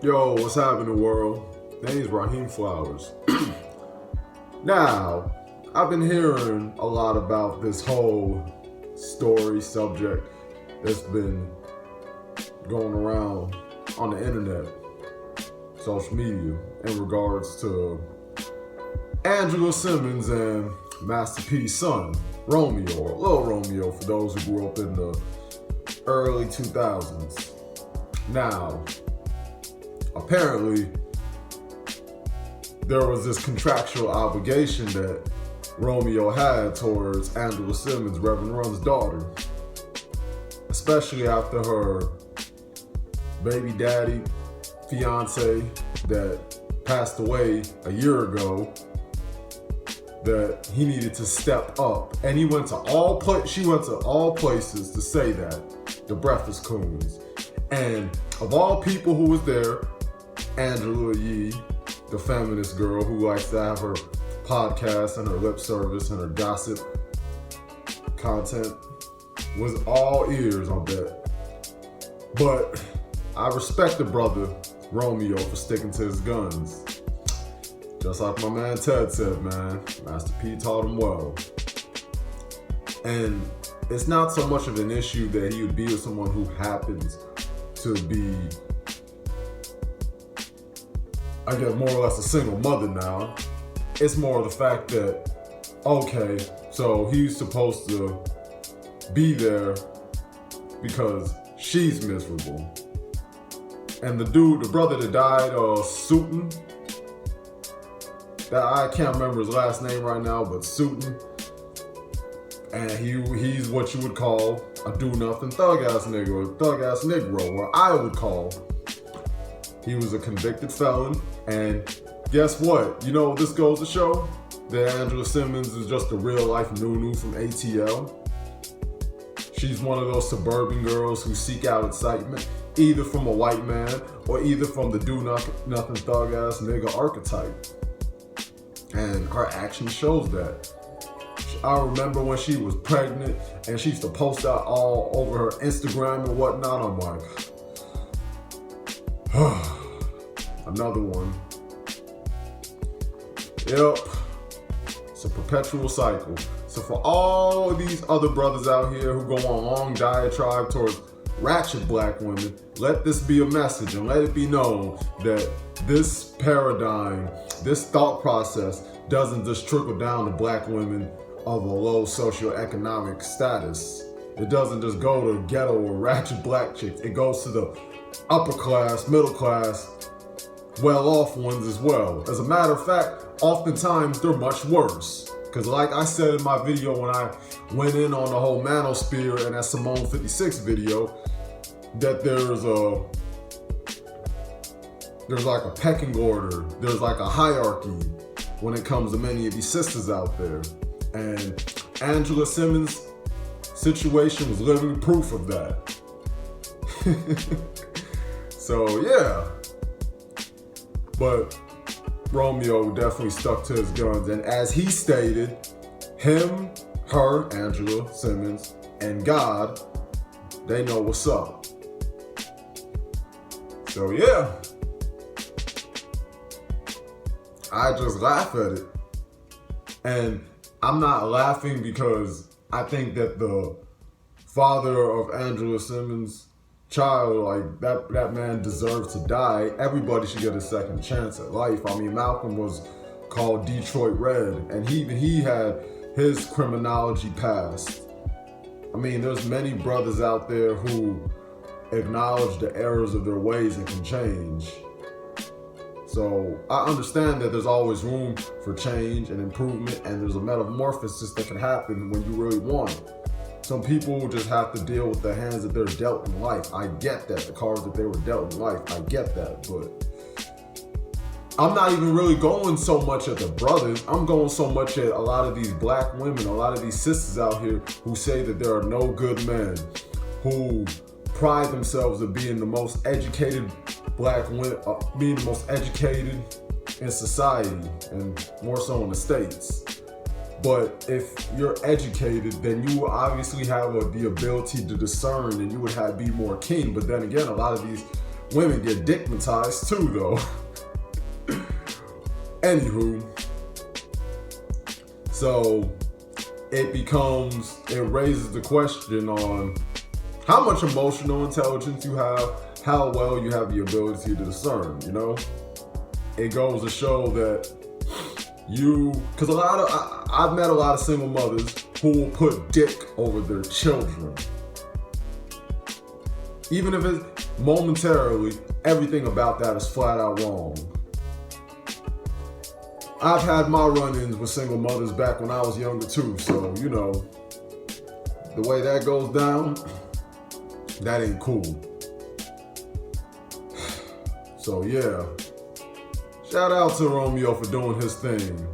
Yo, what's happening, world? Name's Raheem Flowers. Now, I've been hearing a lot about this whole story subject that's been going around on the internet, social media, in regards to Angela Simmons and Master P's son, Romeo, or Lil Romeo, for those who grew up in the early 2000s. Now, apparently, there was this contractual obligation that Romeo had towards Angela Simmons, Reverend Run's daughter, especially after her baby daddy, fiance that passed away a year ago, that he needed to step up. And he went to she went to all places to say that, the Breakfast Coons. And of all people who was there, Angela Yee, the feminist girl who likes to have her podcast and her lip service and her gossip content, was all ears, I bet. But I respect the brother Romeo for sticking to his guns. Just like my man Ted said, man, Master P taught him well. And it's not so much of an issue that he would be with someone who happens to be, I guess, more or less a single mother now. It's more the fact that, okay, so he's supposed to be there because she's miserable. And the brother that died, Sutton, that I can't remember his last name right now, but Sutton, and he's what you would call a do-nothing thug-ass nigga, or thug-ass Negro, or I would call. He was a convicted felon, and guess what? You know what this goes to show? That Angela Simmons is just a real-life Nunu from ATL. She's one of those suburban girls who seek out excitement, either from a white man, or either from the do-nothing thug-ass nigga archetype. And her action shows that. I remember when she was pregnant and she used to post out all over her Instagram and whatnot. I'm like, another one. Yep. It's a perpetual cycle. So for all of these other brothers out here who go on long diatribe towards ratchet black women, let this be a message and let it be known that this paradigm, this thought process doesn't just trickle down to black women of a low socioeconomic status. It doesn't just go to ghetto or ratchet black chicks. It goes to the upper class, middle class, well-off ones as well. As a matter of fact, oftentimes they're much worse. Because like I said in my video when I went in on the whole manosphere and that Simone 56 video, that there's like a pecking order, there's like a hierarchy when it comes to many of these sisters out there. And Angela Simmons' situation was living proof of that. So yeah. But Romeo definitely stuck to his guns. And as he stated, him, her, Angela Simmons, and God, they know what's up. So yeah. I just laugh at it. And I'm not laughing because I think that the father of Angela Simmons' child, like that man deserves to die. Everybody should get a second chance at life. I mean, Malcolm was called Detroit Red, and he had his criminology past. I mean, there's many brothers out there who acknowledge the errors of their ways and can change. So I understand that there's always room for change and improvement, and there's a metamorphosis that can happen when you really want it. Some people just have to deal with the hands that they're dealt in life. I get that. The cards that they were dealt in life, I get that. But I'm not even really going so much at the brothers. I'm going so much at a lot of these black women, a lot of these sisters out here who say that there are no good men, who pride themselves of being the most educated black women, being the most educated in society, and more so in the States. But if you're educated, then you will obviously have the ability to discern, and you would be more keen. But then again, a lot of these women get dickmatized too, though. Anywho, so it raises the question on how much emotional intelligence you have, how well you have the ability to discern, you know? It goes to show that because I've met a lot of single mothers who will put dick over their children. Even if it's momentarily, everything about that is flat out wrong. I've had my run-ins with single mothers back when I was younger too, so you know, the way that goes down, that ain't cool. So yeah, shout out to Romeo for doing his thing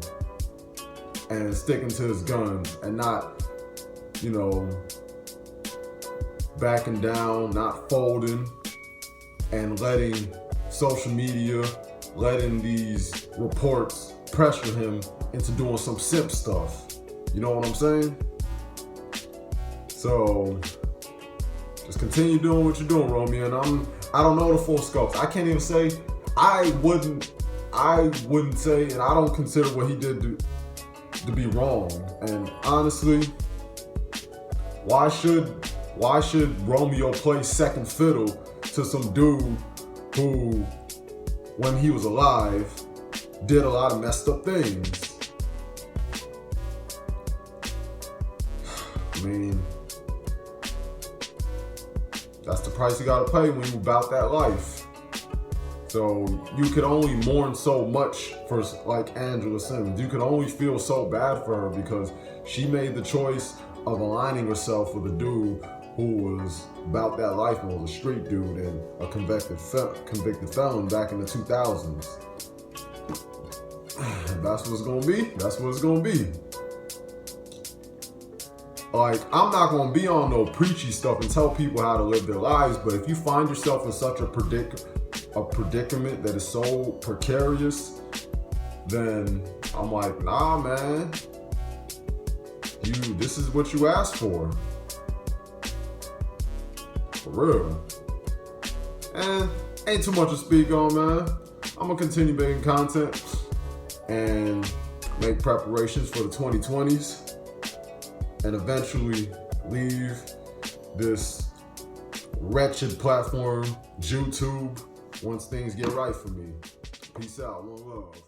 and sticking to his guns and not, you know, backing down, not folding, and letting social media, letting these reports pressure him into doing some simp stuff. You know what I'm saying? So just continue doing what you're doing, Romeo. And I don't know the full scopes. I can't even say. I wouldn't say, and I don't consider what he did to be wrong. And honestly, why should Romeo play second fiddle to some dude who, when he was alive, did a lot of messed up things? I mean, that's the price you gotta pay when you about that life. So you could only mourn so much for, like, Angela Simmons. You could only feel so bad for her because she made the choice of aligning herself with a dude who was about that life and was a street dude and a convicted felon back in the 2000s. That's what it's gonna be. That's what it's gonna be. Like, I'm not gonna be on no preachy stuff and tell people how to live their lives, but if you find yourself in such a predicament that is so precarious, then I'm like, nah, man. This is what you asked for. For real. And ain't too much to speak on, man. I'm gonna continue making content and make preparations for the 2020s and eventually leave this wretched platform, YouTube, once things get right for me. Peace out. One love.